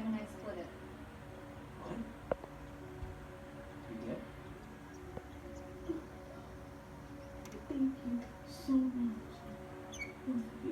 Sam and I split it. What? You did? Thank you so much.